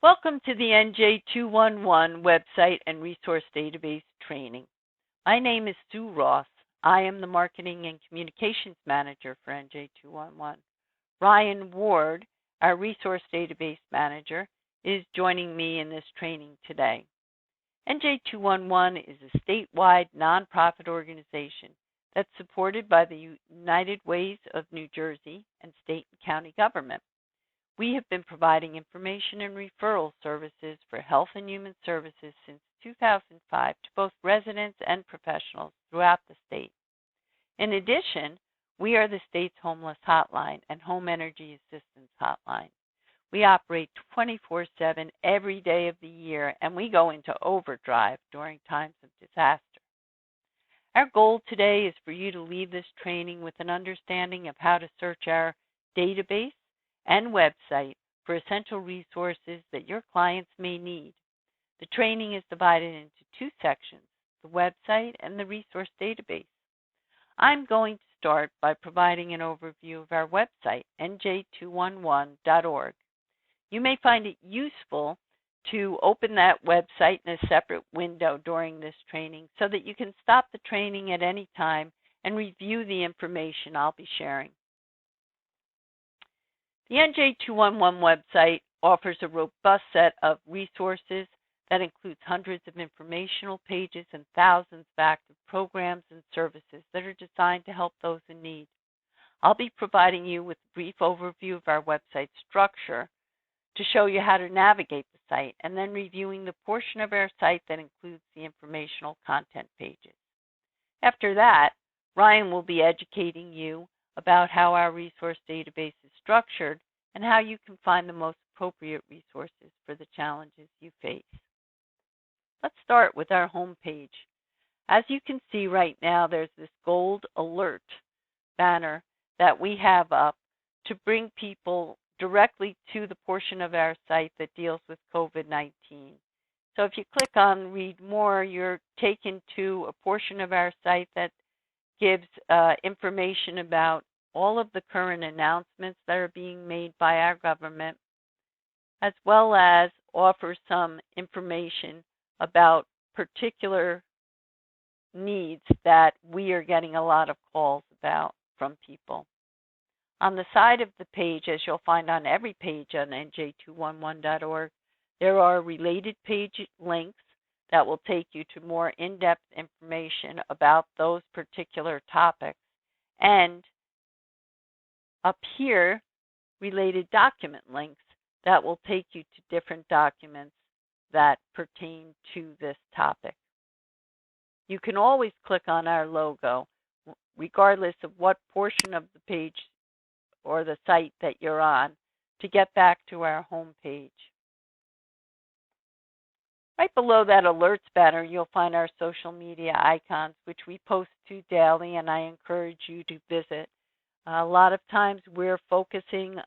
Welcome to the NJ211 website and resource database training. My name is Sue Ross. I am the Marketing and Communications Manager for NJ211. Ryan Ward, our Resource Database Manager, is joining me in this training today. NJ211 is a statewide nonprofit organization that's supported by the United Ways of New Jersey and state and county government. We have been providing information and referral services for health and human services since 2005 to both residents and professionals throughout the state. In addition, we are the state's homeless hotline and home energy assistance hotline. We operate 24/7 every day of the year, and we go into overdrive during times of disaster. Our goal today is for you to leave this training with an understanding of how to search our database and website for essential resources that your clients may need. The training is divided into two sections, the website and the resource database. I'm going to start by providing an overview of our website, nj211.org. You may find it useful to open that website in a separate window during this training so that you can stop the training at any time and review the information I'll be sharing. The NJ211 website offers a robust set of resources that includes hundreds of informational pages and thousands of active programs and services that are designed to help those in need. I'll be providing you with a brief overview of our website structure to show you how to navigate the site, and then reviewing the portion of our site that includes the informational content pages. After that, Ryan will be educating you about how our resource database is structured and how you can find the most appropriate resources for the challenges you face. Let's start with our home page. As you can see right now, there's this gold alert banner that we have up to bring people directly to the portion of our site that deals with COVID-19. So if you click on Read More, you're taken to a portion of our site that gives information about all of the current announcements that are being made by our government, as well as offer some information about particular needs that we are getting a lot of calls about from people. On the side of the page, as you'll find on every page on nj211.org, there are related page links that will take you to more in-depth information about those particular topics. And up here, related document links that will take you to different documents that pertain to this topic. You can always click on our logo, regardless of what portion of the page or the site that you're on, to get back to our home page. Right below that alerts banner, you'll find our social media icons, which we post to daily, and I encourage you to visit. A lot of times we're focusing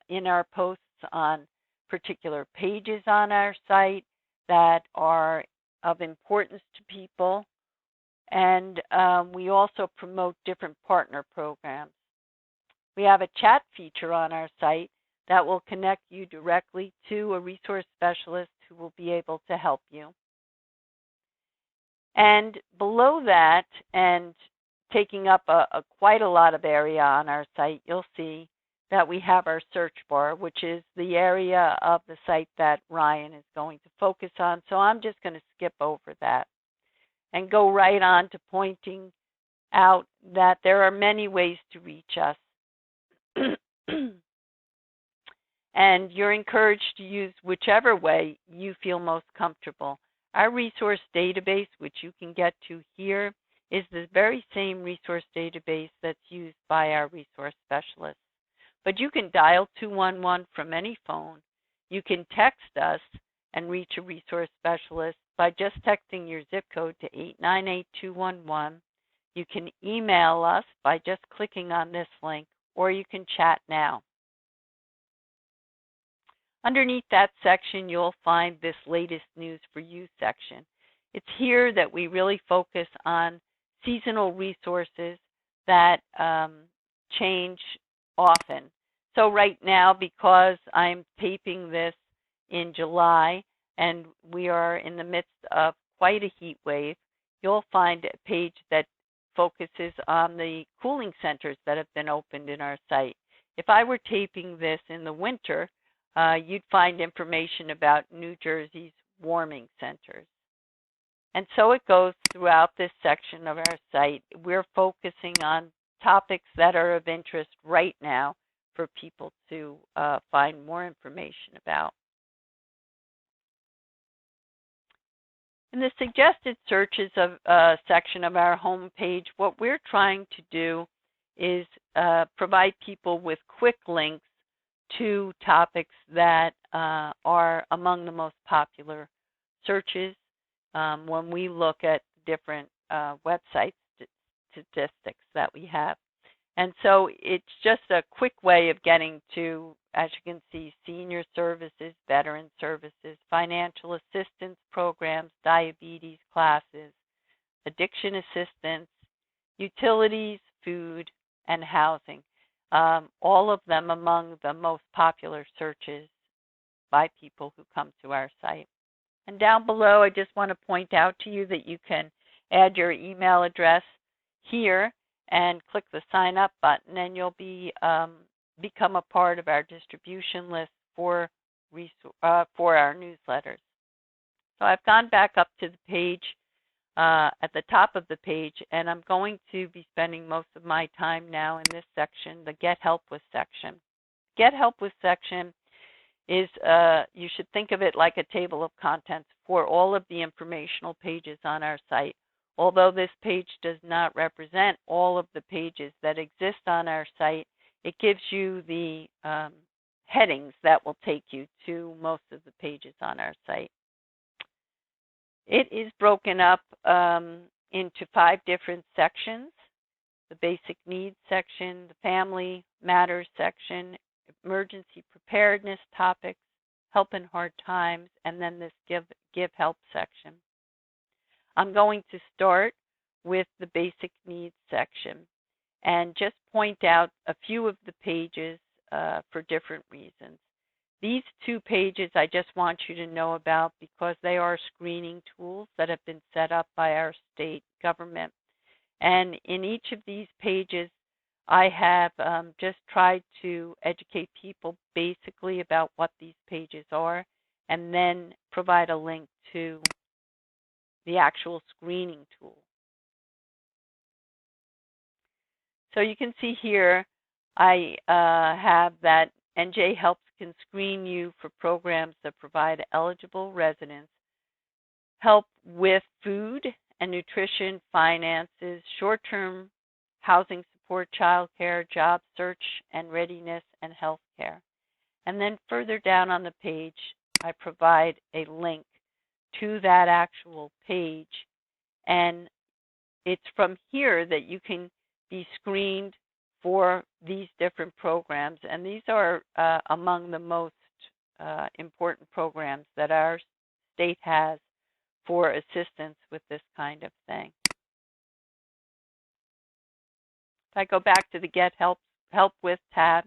in our posts on particular pages on our site that are of importance to people, and we also promote different partner programs. We have a chat feature on our site that will connect you directly to a resource specialist who will be able to help you. And below that, and taking up quite a lot of area on our site, you'll see that we have our search bar, which is the area of the site that Ryan is going to focus on. So I'm just going to skip over that and go right on to pointing out that there are many ways to reach us. And you're encouraged to use whichever way you feel most comfortable. Our resource database, which you can get to here, is the very same resource database that's used by our resource specialists. But you can dial 211 from any phone. You can text us and reach a resource specialist by just texting your zip code to 898211. You can email us by just clicking on this link, or you can chat now. Underneath that section, you'll find this latest news for you section. It's here that we really focus on seasonal resources that change often. So right now, because I'm taping this in July and we are in the midst of quite a heat wave, you'll find a page that focuses on the cooling centers that have been opened in our site. If I were taping this in the winter, you'd find information about New Jersey's warming centers. And so it goes throughout this section of our site. We're focusing on topics that are of interest right now for people to find more information about. In the suggested searches section of our homepage, what we're trying to do is provide people with quick links to topics that are among the most popular searches when we look at different website statistics that we have. And so it's just a quick way of getting to, as you can see, senior services, veteran services, financial assistance programs, diabetes classes, addiction assistance, utilities, food, and housing. All of them among the most popular searches by people who come to our site. And down below, I just want to point out to you that you can add your email address here and click the sign up button, and you'll be become a part of our distribution list for our newsletters. So I've gone back up to the page at the top of the page, and I'm going to be spending most of my time now in this section, the Get Help With section. Get Help With section is, you should think of it like a table of contents for all of the informational pages on our site. Although this page does not represent all of the pages that exist on our site, it gives you the headings that will take you to most of the pages on our site. It is broken up into 5 different sections: the basic needs section, the family matters section, emergency preparedness topics, help in hard times, and then this give help section. I'm going to start with the basic needs section and just point out a few of the pages for different reasons. These 2 pages I just want you to know about because they are screening tools that have been set up by our state government. And in each of these pages, I have just tried to educate people basically about what these pages are and then provide a link to the actual screening tool. So you can see here I have that NJ Helps can screen you for programs that provide eligible residents help with food and nutrition, finances, short-term housing support, child care, job search and readiness, and health care. And then further down on the page, I provide a link to that actual page, and it's from here that you can be screened for these different programs, and these are among the most important programs that our state has for assistance with this kind of thing. If I go back to the Get Help With tab,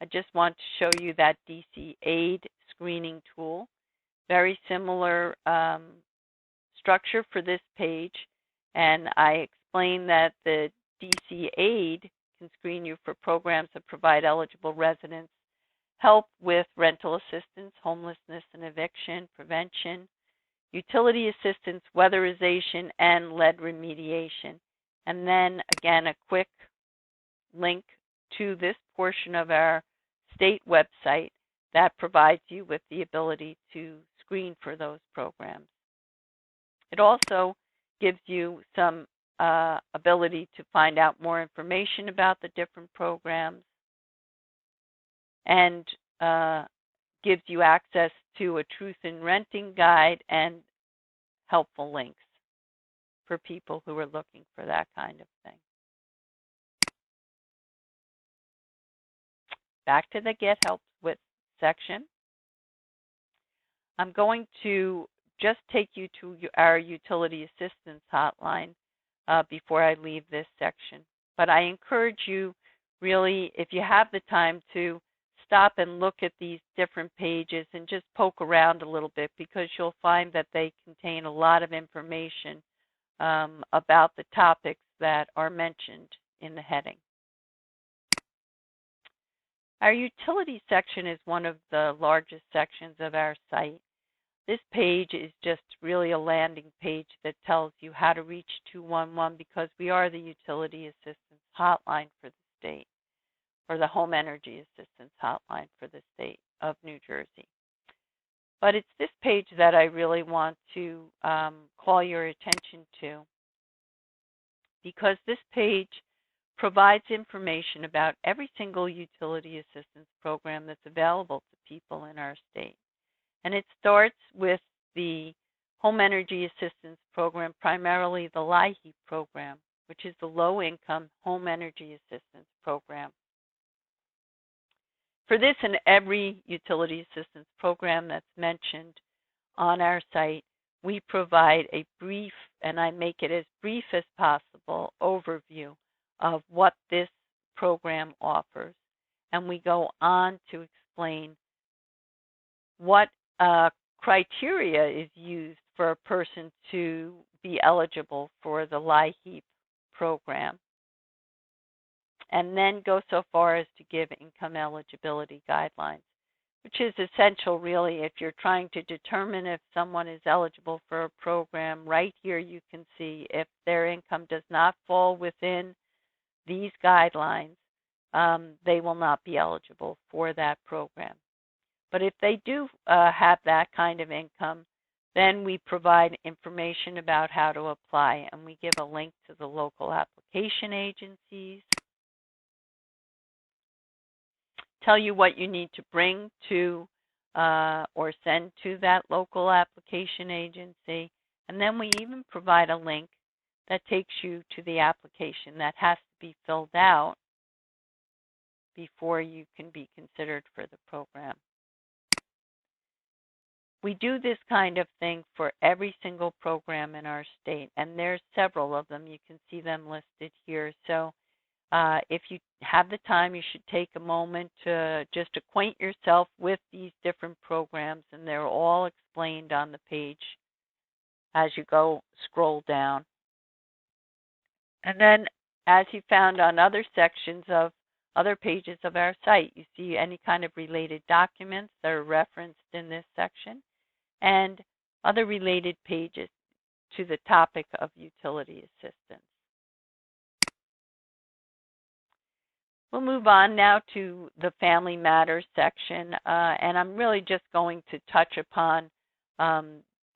I just want to show you that DC Aid screening tool. Very similar structure for this page, and I explain that the DC Aid can screen you for programs that provide eligible residents help with rental assistance, homelessness and eviction, prevention, utility assistance, weatherization, and lead remediation. And then again, a quick link to this portion of our state website that provides you with the ability to screen for those programs. It also gives you some ability to find out more information about the different programs and gives you access to a truth in renting guide and helpful links for people who are looking for that kind of thing. Back to the Get Help With section. I'm going to just take you to our utility assistance hotline before I leave this section. But I encourage you really, if you have the time, to stop and look at these different pages and just poke around a little bit, because you'll find that they contain a lot of information about the topics that are mentioned in the heading. Our utility section is one of the largest sections of our site. This page is just really a landing page that tells you how to reach 211, because we are the utility assistance hotline for the state, or the home energy assistance hotline for the state of New Jersey. But it's this page that I really want to call your attention to, because this page provides information about every single utility assistance program that's available to people in our state. And it starts with the Home Energy Assistance Program, primarily the LIHEAP program, which is the Low Income Home Energy Assistance Program. For this and every utility assistance program that's mentioned on our site, we provide a brief, and I make it as brief as possible, overview of what this program offers. And we go on to explain what criteria is used for a person to be eligible for the LIHEAP program, and then go so far as to give income eligibility guidelines, which is essential really if you're trying to determine if someone is eligible for a program. Right here you can see if their income does not fall within these guidelines, they will not be eligible for that program. But if they do have that kind of income, then we provide information about how to apply, and we give a link to the local application agencies, tell you what you need to bring to or send to that local application agency, and then we even provide a link that takes you to the application that has to be filled out before you can be considered for the program. We do this kind of thing for every single program in our state, and there's several of them. You can see them listed here. So if you have the time, you should take a moment to just acquaint yourself with these different programs, and they're all explained on the page as you go scroll down. And then, as you found on other sections of other pages of our site, you see any kind of related documents that are referenced in this section, and other related pages to the topic of utility assistance. We'll move on now to the Family Matters section, and I'm really just going to touch upon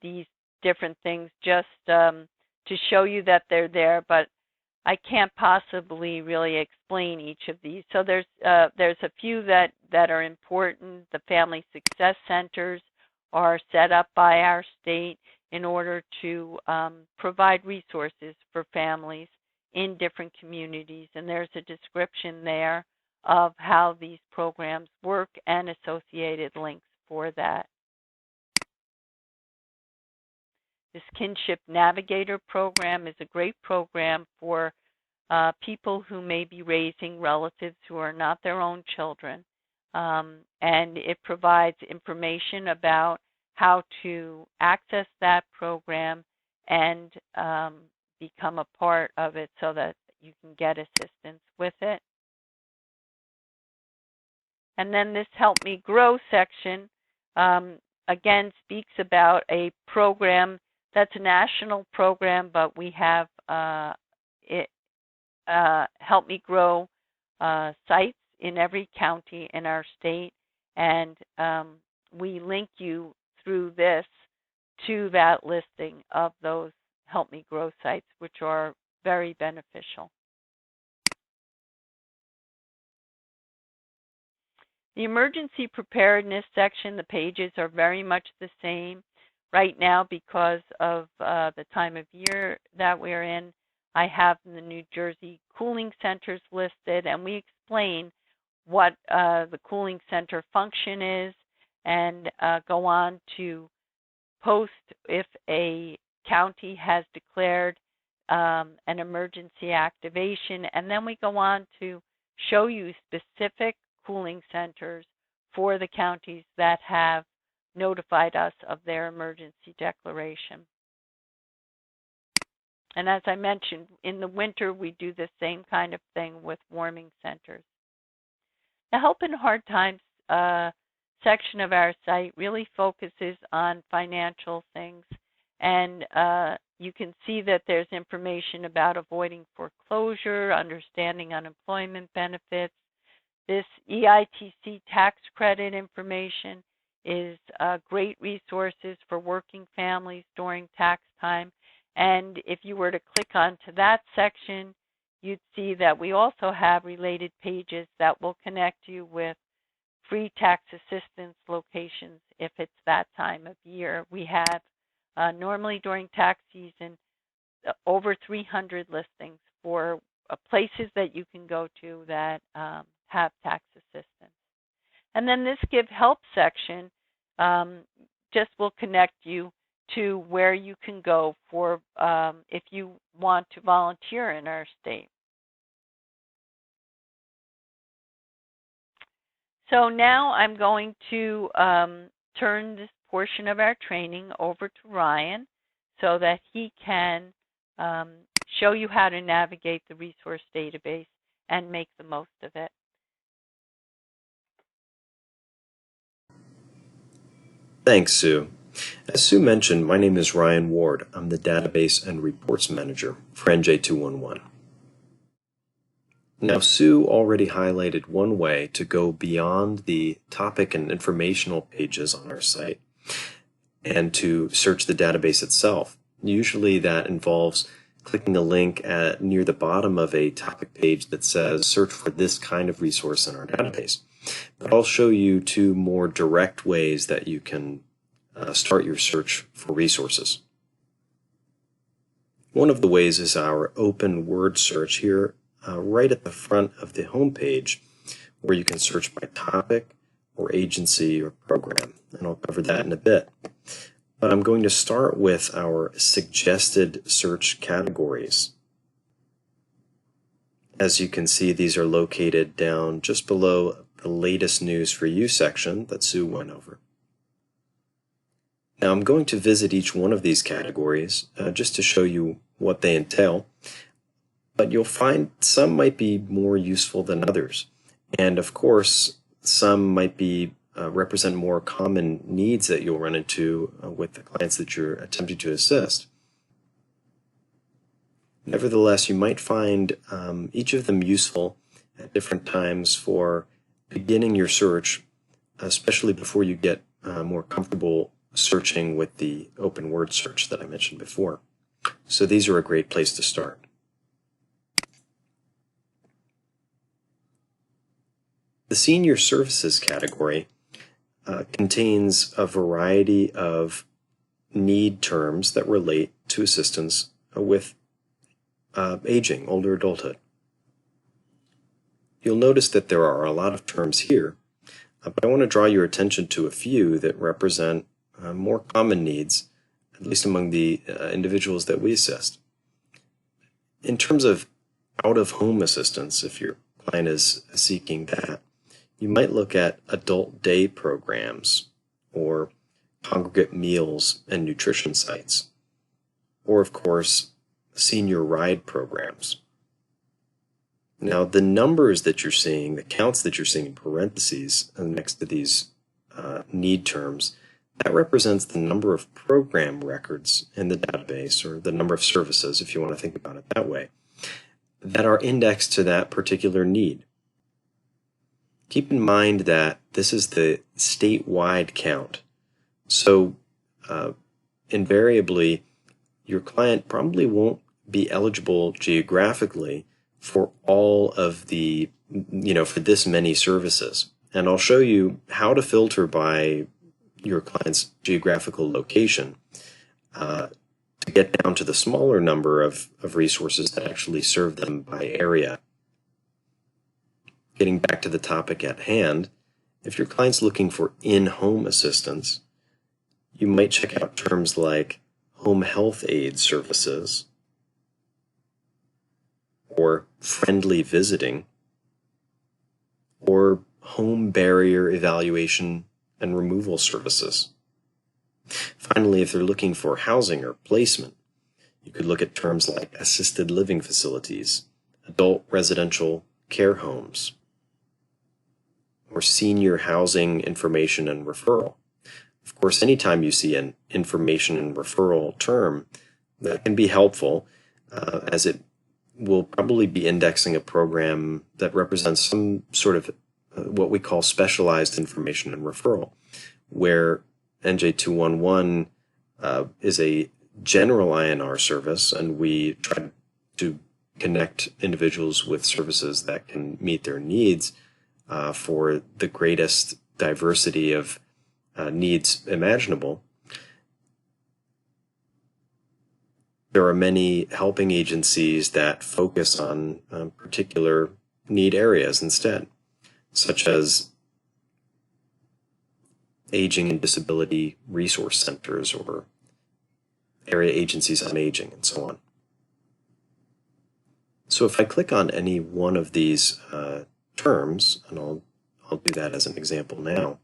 these different things just to show you that they're there, but I can't possibly really explain each of these. So there's a few that are important. The Family Success Centers are set up by our state in order to provide resources for families in different communities, and there's a description there of how these programs work and associated links for that. This Kinship Navigator program is a great program for people who may be raising relatives who are not their own children, and it provides information about how to access that program and become a part of it so that you can get assistance with it. And then this Help Me Grow section again speaks about a program that's a national program, but we have Help Me Grow sites in every county in our state, and we link you through this to that listing of those Help Me Grow sites, which are very beneficial. The emergency preparedness section, the pages are very much the same. Right now, because of the time of year that we're in, I have the New Jersey cooling centers listed, and we explain what the cooling center function is, and go on to post if a county has declared an emergency activation, and then we go on to show you specific cooling centers for the counties that have notified us of their emergency declaration. And as I mentioned, in the winter, we do the same kind of thing with warming centers. The Help in Hard Times section of our site really focuses on financial things, and you can see that there's information about avoiding foreclosure, understanding unemployment benefits. This EITC tax credit information is great resources for working families during tax time. And if you were to click onto that section, you'd see that we also have related pages that will connect you with free tax assistance locations if it's that time of year. We have, normally during tax season, over 300 listings for places that you can go to that have tax assistance. And then this Give Help section just will connect you to where you can go for if you want to volunteer in our state. So now I'm going to turn this portion of our training over to Ryan so that he can show you how to navigate the resource database and make the most of it. Thanks, Sue. As Sue mentioned, my name is Ryan Ward. I'm the Database and Reports Manager for NJ211. Now, Sue already highlighted one way to go beyond the topic and informational pages on our site and to search the database itself. Usually that involves clicking a link near the bottom of a topic page that says, search for this kind of resource in our database. But I'll show you two more direct ways that you can start your search for resources. One of the ways is our open word search here right at the front of the home page, where you can search by topic or agency or program, and I'll cover that in a bit. But I'm going to start with our suggested search categories. As you can see, these are located down just below the latest news for you section that Sue went over. Now I'm going to visit each one of these categories just to show you what they entail, but you'll find some might be more useful than others. And of course, some might be represent more common needs that you'll run into with the clients that you're attempting to assist. Nevertheless, you might find each of them useful at different times for beginning your search, especially before you get more comfortable searching with the open word search that I mentioned before. So these are a great place to start. The Senior Services category contains a variety of need terms that relate to assistance with aging, older adulthood. You'll notice that there are a lot of terms here, but I want to draw your attention to a few that represent more common needs, at least among the individuals that we assist. In terms of out-of-home assistance, if your client is seeking that, you might look at adult day programs or congregate meals and nutrition sites, or of course, senior ride programs. Now, the numbers that you're seeing, the counts that you're seeing in parentheses next to these need terms, that represents the number of program records in the database, or the number of services, if you want to think about it that way, that are indexed to that particular need. Keep in mind that this is the statewide count. So invariably, your client probably won't be eligible geographically for all of the, for this many services. And I'll show you how to filter by your client's geographical location to get down to the smaller number of resources that actually serve them by area. Getting back to the topic at hand, if your client's looking for in-home assistance, you might check out terms like home health aid services or friendly visiting or home barrier evaluation and removal services. Finally, if they're looking for housing or placement, you could look at terms like assisted living facilities, adult residential care homes, or senior housing information and referral. Of course, anytime you see an information and referral term, that can be helpful, as it will probably be indexing a program that represents some sort of what we call specialized information and referral, where NJ211 is a general INR service, and we try to connect individuals with services that can meet their needs for the greatest diversity of needs imaginable. There are many helping agencies that focus on particular need areas instead, such as aging and disability resource centers or area agencies on aging and so on. So if I click on any one of these terms, and I'll do that as an example now,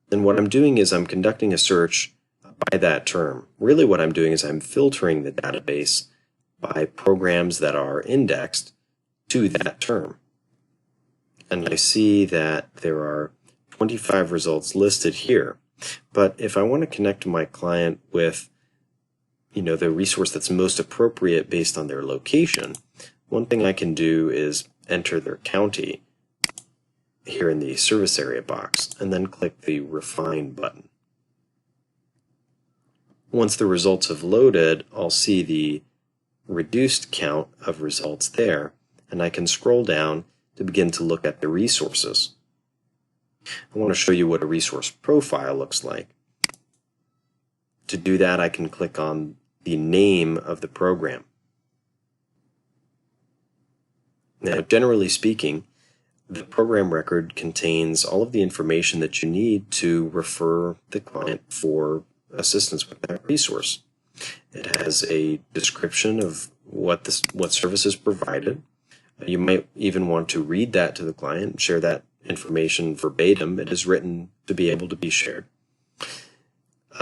then what I'm doing is I'm conducting a search by that term. Really what I'm doing is I'm filtering the database by programs that are indexed to that term. And I see that there are 25 results listed here. But if I want to connect my client with the resource that's most appropriate based on their location, one thing I can do is enter their county here in the service area box and then click the Refine button. Once the results have loaded, I'll see the reduced count of results there, and I can scroll down to begin to look at the resources. I want to show you what a resource profile looks like. To do that, I can click on the name of the program. Now, generally speaking, the program record contains all of the information that you need to refer the client for assistance with that resource. It has a description of what service is provided. You might even want to read that to the client and share that information verbatim. It is written to be able to be shared.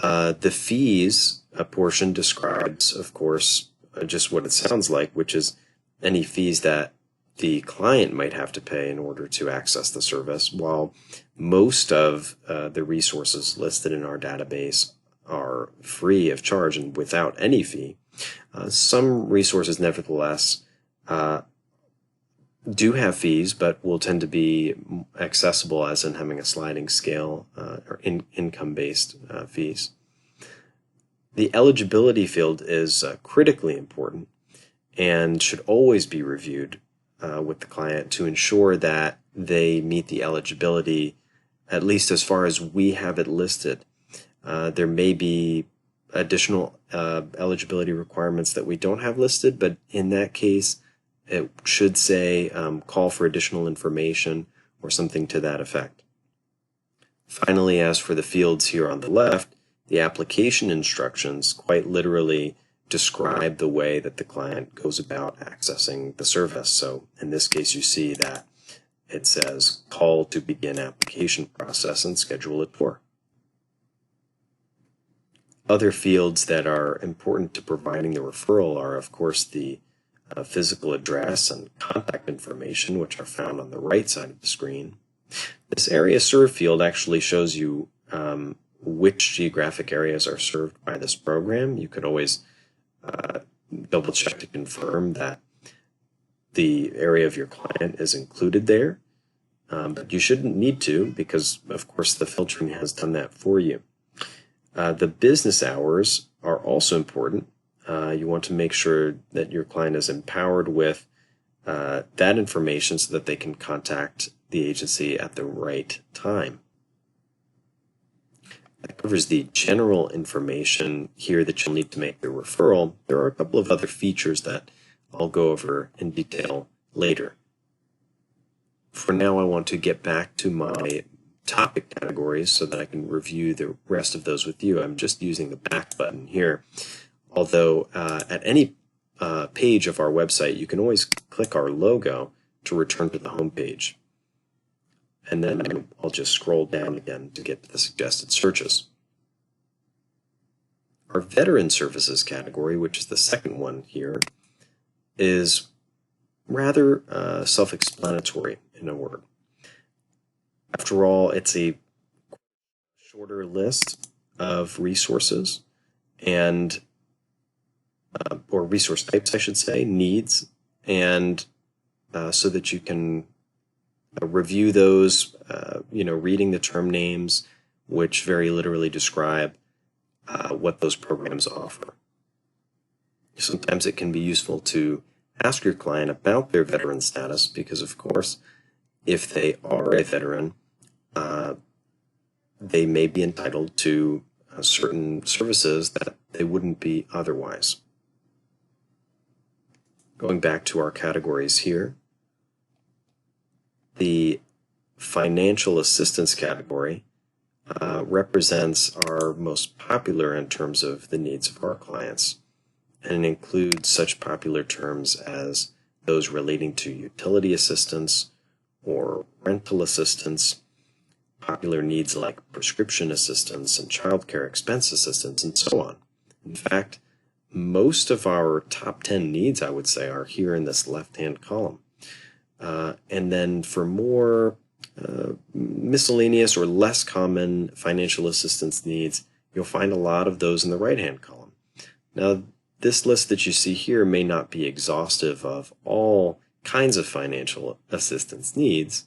The fees portion describes, of course, just what it sounds like, which is any fees that the client might have to pay in order to access the service, while most of the resources listed in our database are free of charge and without any fee. Some resources, nevertheless, do have fees, but will tend to be accessible, as in having a sliding scale or income-based fees. The eligibility field is critically important and should always be reviewed with the client to ensure that they meet the eligibility, at least as far as we have it listed. There may be additional eligibility requirements that we don't have listed, but in that case, it should say call for additional information or something to that effect. Finally, as for the fields here on the left, the application instructions quite literally describe the way that the client goes about accessing the service. So in this case, you see that it says call to begin application process and schedule a tour. Other fields that are important to providing the referral are, of course, the physical address and contact information, which are found on the right side of the screen. This area served field actually shows you which geographic areas are served by this program. You could always double check to confirm that the area of your client is included there, but you shouldn't need to, because of course the filtering has done that for you. The business hours are also important. You want to make sure that your client is empowered with that information so that they can contact the agency at the right time. That covers the general information here that you'll need to make the referral. There are a couple of other features that I'll go over in detail later. For now, I want to get back to my topic categories so that I can review the rest of those with you. I'm just using the back button here. Although at any page of our website, you can always click our logo to return to the home page. and then I'll just scroll down again to get to the suggested searches. Our veteran services category, which is the second one here, is rather self-explanatory in a word. After all, it's a shorter list of resources and or resource types, I should say, needs, and so that you can review those, reading the term names, which very literally describe what those programs offer. Sometimes it can be useful to ask your client about their veteran status because, of course, if they are a veteran, they may be entitled to certain services that they wouldn't be otherwise. Going back to our categories here, the financial assistance category represents our most popular in terms of the needs of our clients, and it includes such popular terms as those relating to utility assistance or rental assistance, popular needs like prescription assistance and childcare expense assistance, and so on. In fact, most of our top 10 needs, I would say, are here in this left-hand column. And then for more miscellaneous or less common financial assistance needs, you'll find a lot of those in the right-hand column. Now, this list that you see here may not be exhaustive of all kinds of financial assistance needs,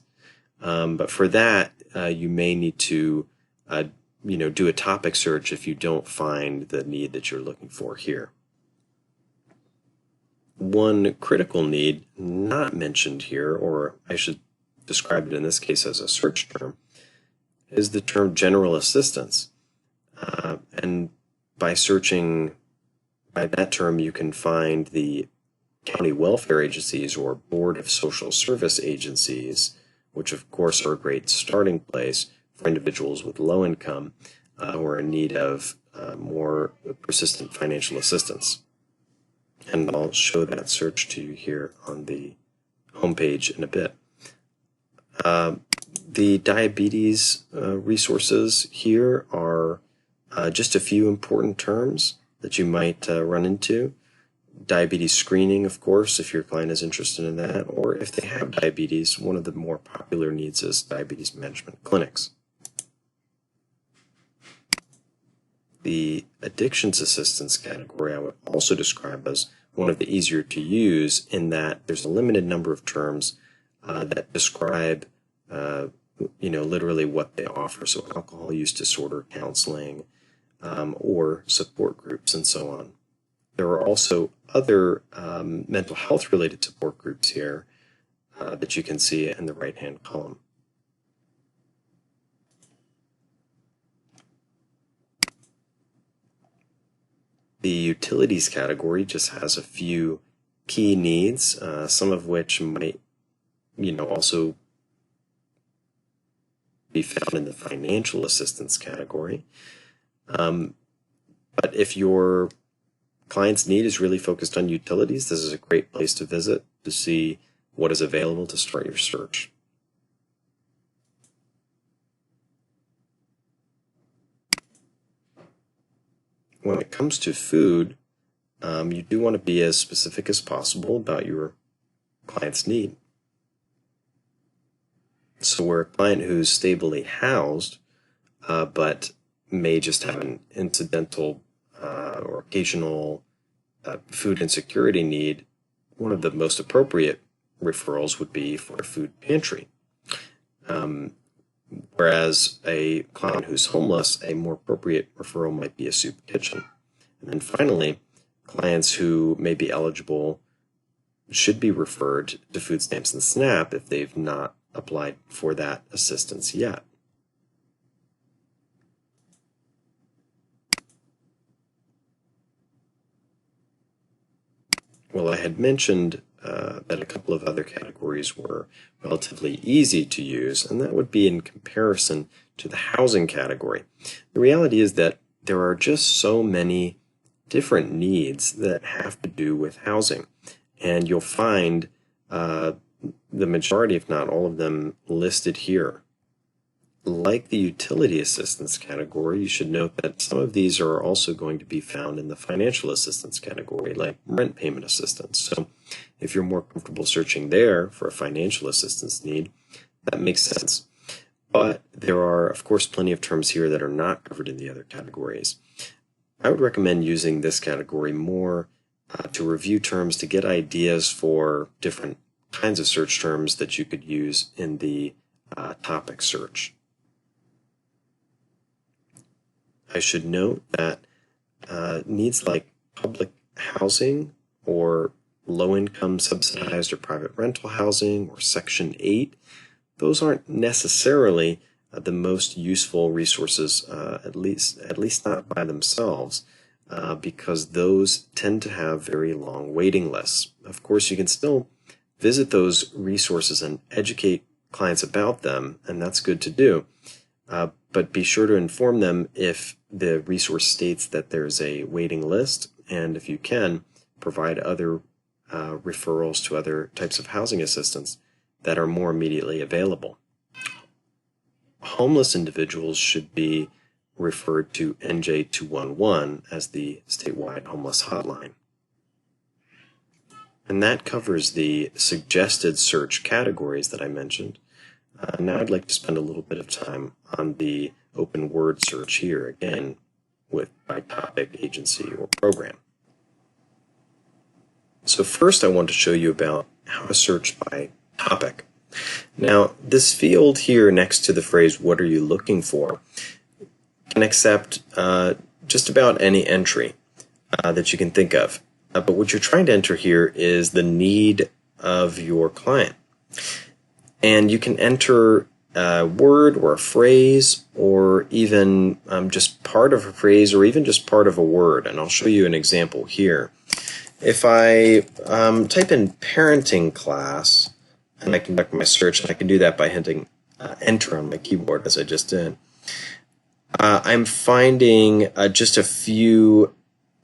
but for that, you may need to do a topic search if you don't find the need that you're looking for here. One critical need not mentioned here, or I should describe it in this case as a search term, is the term general assistance. And by searching by that term, you can find the county welfare agencies or board of social service agencies, which of course are a great starting place for individuals with low income who are in need of more persistent financial assistance. And I'll show that search to you here on the homepage in a bit. The diabetes resources here are just a few important terms that you might run into. Diabetes screening, of course, if your client is interested in that, or if they have diabetes, one of the more popular needs is diabetes management clinics. The addictions assistance category I would also describe as one of the easier to use in that there's a limited number of terms that describe literally what they offer. So alcohol use disorder counseling or support groups and so on. There are also other mental health related support groups here that you can see in the right-hand column. The utilities category just has a few key needs, some of which might, also be found in the financial assistance category. But if your client's need is really focused on utilities, this is a great place to visit to see what is available to start your search. When it comes to food, you do want to be as specific as possible about your client's need. So we're a client who's stably housed, but may just have an incidental or occasional food insecurity need, one of the most appropriate referrals would be for a food pantry. Whereas a client who's homeless, a more appropriate referral might be a soup kitchen. And then finally, clients who may be eligible should be referred to Food Stamps and SNAP if they've not applied for that assistance yet. Well, I had mentioned that a couple of other categories were relatively easy to use, and that would be in comparison to the housing category. The reality is that there are just so many different needs that have to do with housing, and you'll find the majority, if not all of them, listed here like the utility assistance category, you should note that some of these are also going to be found in the financial assistance category, like rent payment assistance. So if you're more comfortable searching there for a financial assistance need, that makes sense. But there are, of course, plenty of terms here that are not covered in the other categories. I would recommend using this category more to review terms to get ideas for different kinds of search terms that you could use in the topic search. I should note that needs like public housing or low-income subsidized or private rental housing or Section 8, those aren't necessarily the most useful resources, at least not by themselves, because those tend to have very long waiting lists. Of course, you can still visit those resources and educate clients about them, and that's good to do. But be sure to inform them if the resource states that there's a waiting list, and if you can, provide other referrals to other types of housing assistance that are more immediately available. Homeless individuals should be referred to NJ211 as the statewide homeless hotline. And that covers the suggested search categories that I mentioned. Now I'd like to spend a little bit of time on the open word search here, again, by topic, agency, or program. So first I want to show you about how to search by topic. Now, this field here next to the phrase, "What are you looking for?" can accept just about any entry that you can think of. But what you're trying to enter here is the need of your client. And you can enter a word or a phrase or even just part of a phrase or even just part of a word. And I'll show you an example here. If I type in parenting class and I conduct my search, and I can do that by hitting enter on my keyboard as I just did, I'm finding just a few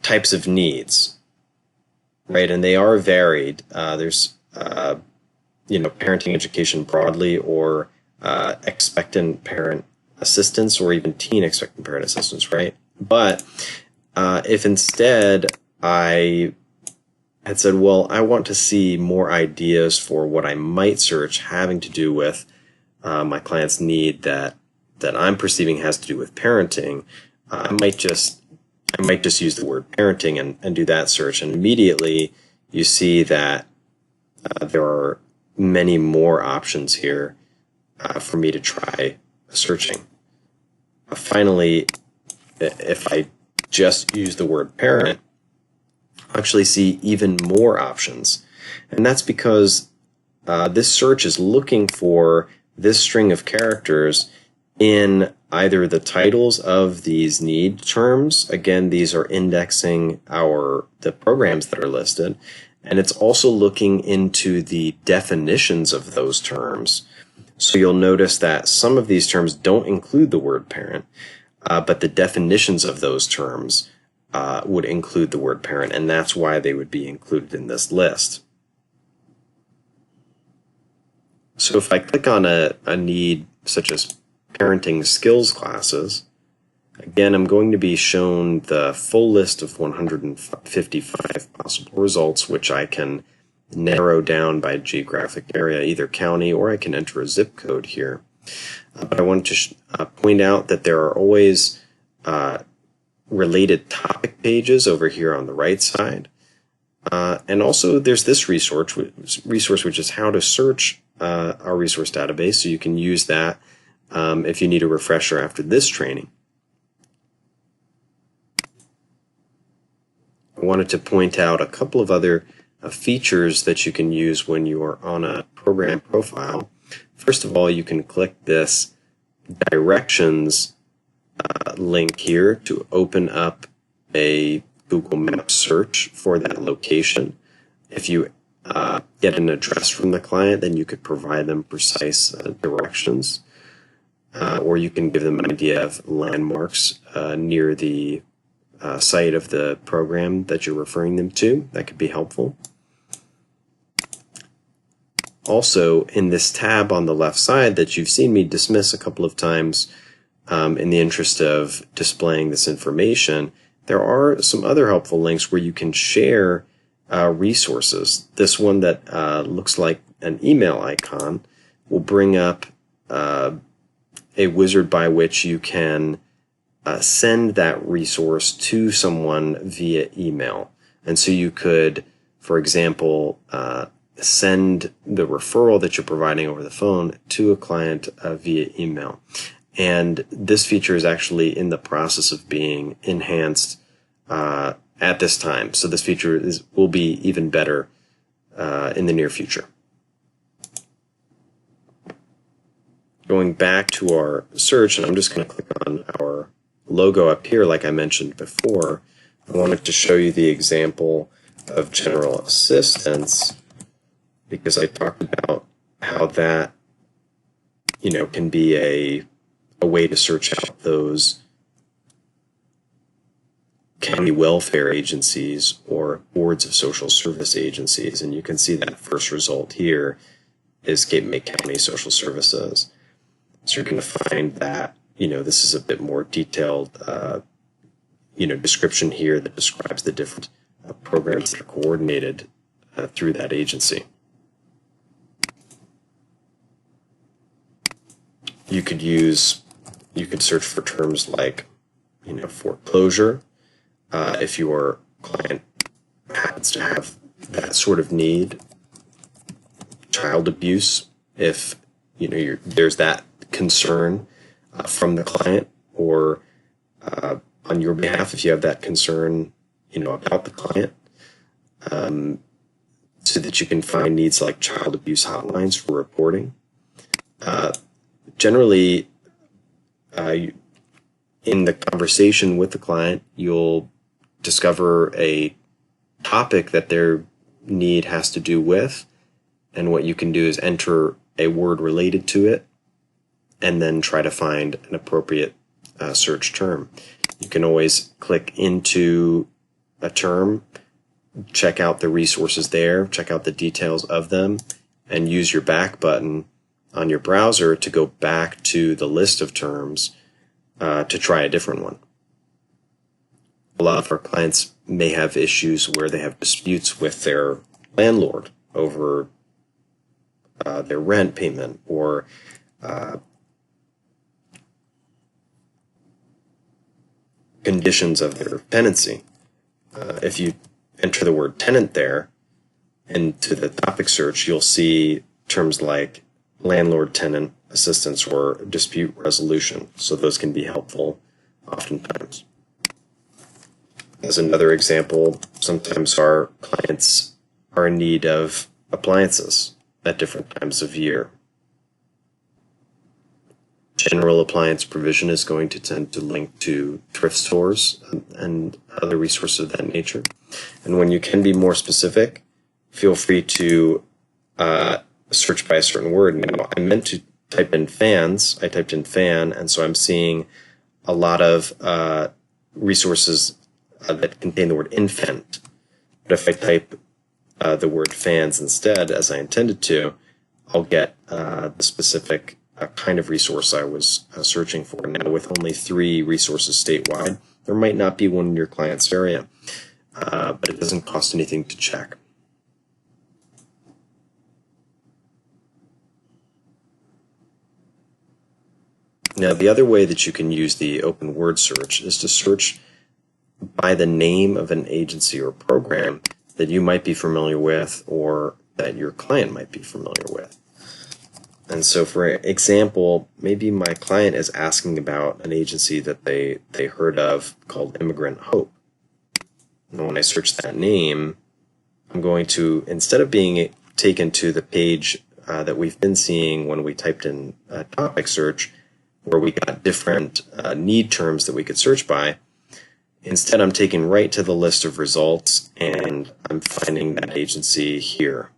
types of needs, right? And they are varied. There's parenting education broadly, or expectant parent assistance, or even teen expectant parent assistance, right? But if instead I had said, well, I want to see more ideas for what I might search having to do with my client's need that I'm perceiving has to do with parenting, I might just use the word parenting and do that search, and immediately you see that there are many more options here for me to try searching. Finally, if I just use the word parent, I actually see even more options. And that's because this search is looking for this string of characters in either the titles of these need terms. Again, these are indexing the programs that are listed. And it's also looking into the definitions of those terms. So you'll notice that some of these terms don't include the word parent, but the definitions of those terms would include the word parent, and that's why they would be included in this list. So if I click on a need such as parenting skills classes, again, I'm going to be shown the full list of 155 possible results, which I can narrow down by geographic area, either county, or I can enter a zip code here. But I want to point out that there are always related topic pages over here on the right side. And also there's this resource which is how to search our resource database, so you can use that if you need a refresher after this training. I wanted to point out a couple of other features that you can use when you are on a program profile. First of all, you can click this directions link here to open up a Google Maps search for that location. If you get an address from the client, then you could provide them precise directions, or you can give them an idea of landmarks near the site of the program that you're referring them to. That could be helpful. Also, in this tab on the left side that you've seen me dismiss a couple of times in the interest of displaying this information, there are some other helpful links where you can share resources. This one that looks like an email icon will bring up a wizard by which you can send that resource to someone via email. And so you could, for example, send the referral that you're providing over the phone to a client via email. And this feature is actually in the process of being enhanced at this time. So this feature will be even better in the near future. Going back to our search, and I'm just going to click on our logo up here like I mentioned before, I wanted to show you the example of General Assistance because I talked about how that, can be a way to search out those county welfare agencies or boards of social service agencies. And you can see that first result here is Cape May County Social Services. So you're going to find that, this is a bit more detailed, description here that describes the different programs that are coordinated through that agency. You could search for terms like, foreclosure, if your client happens to have that sort of need, child abuse, if, there's that concern from the client, or on your behalf, if you have that concern, about the client, so that you can find needs like child abuse hotlines for reporting. Generally, in the conversation with the client, you'll discover a topic that their need has to do with, and what you can do is enter a word related to it, and then try to find an appropriate search term. You can always click into a term, check out the resources there, check out the details of them, and use your back button on your browser to go back to the list of terms to try a different one. A lot of our clients may have issues where they have disputes with their landlord over their rent payment or conditions of their tenancy. If you enter the word tenant there into the topic search, you'll see terms like landlord-tenant assistance or dispute resolution. So those can be helpful oftentimes. As another example, sometimes our clients are in need of appliances at different times of year. General appliance provision is going to tend to link to thrift stores and other resources of that nature. And when you can be more specific, feel free to search by a certain word. Now, I meant to type in fans. I typed in fan, and so I'm seeing a lot of resources that contain the word infant. But if I type the word fans instead, as I intended to, I'll get the specific kind of resource I was searching for. Now, with only 3 resources statewide, there might not be one in your client's area, but it doesn't cost anything to check. Now, the other way that you can use the open word search is to search by the name of an agency or program that you might be familiar with or that your client might be familiar with. And so, for example, maybe my client is asking about an agency that they heard of called Immigrant Hope. And when I search that name, I'm going to, instead of being taken to the page that we've been seeing when we typed in a topic search, where we got different need terms that we could search by, instead I'm taken right to the list of results and I'm finding that agency here.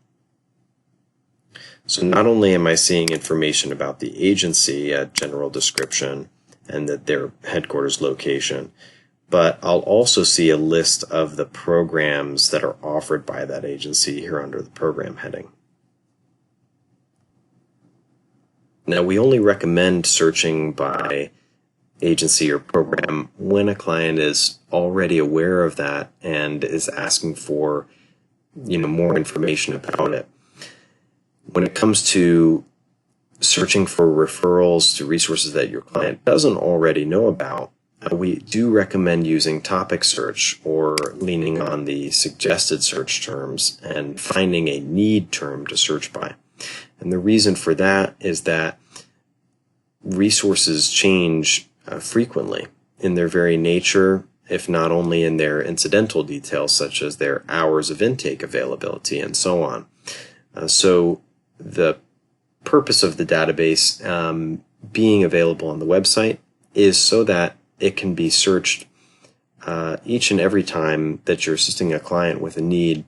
So not only am I seeing information about the agency, a general description, and their headquarters location, but I'll also see a list of the programs that are offered by that agency here under the program heading. Now, we only recommend searching by agency or program when a client is already aware of that and is asking for more information about it. When it comes to searching for referrals to resources that your client doesn't already know about, we do recommend using topic search or leaning on the suggested search terms and finding a need term to search by. And the reason for that is that resources change frequently in their very nature, if not only in their incidental details such as their hours of intake availability and so on. So the purpose of the database being available on the website is so that it can be searched each and every time that you're assisting a client with a need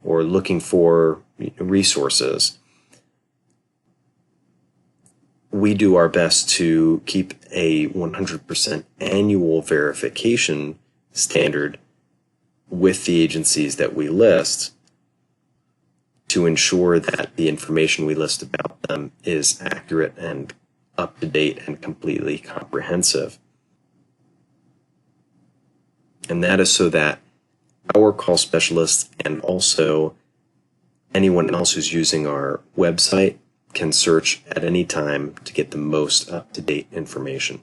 or looking for resources. We do our best to keep a 100% annual verification standard with the agencies that we list to ensure that the information we list about them is accurate and up to date and completely comprehensive. And that is so that our call specialists and also anyone else who's using our website can search at any time to get the most up-to-date information.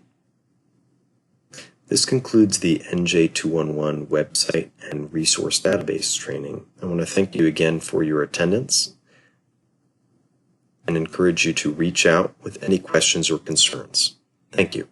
This concludes the NJ211 website and resource database training. I want to thank you again for your attendance and encourage you to reach out with any questions or concerns. Thank you.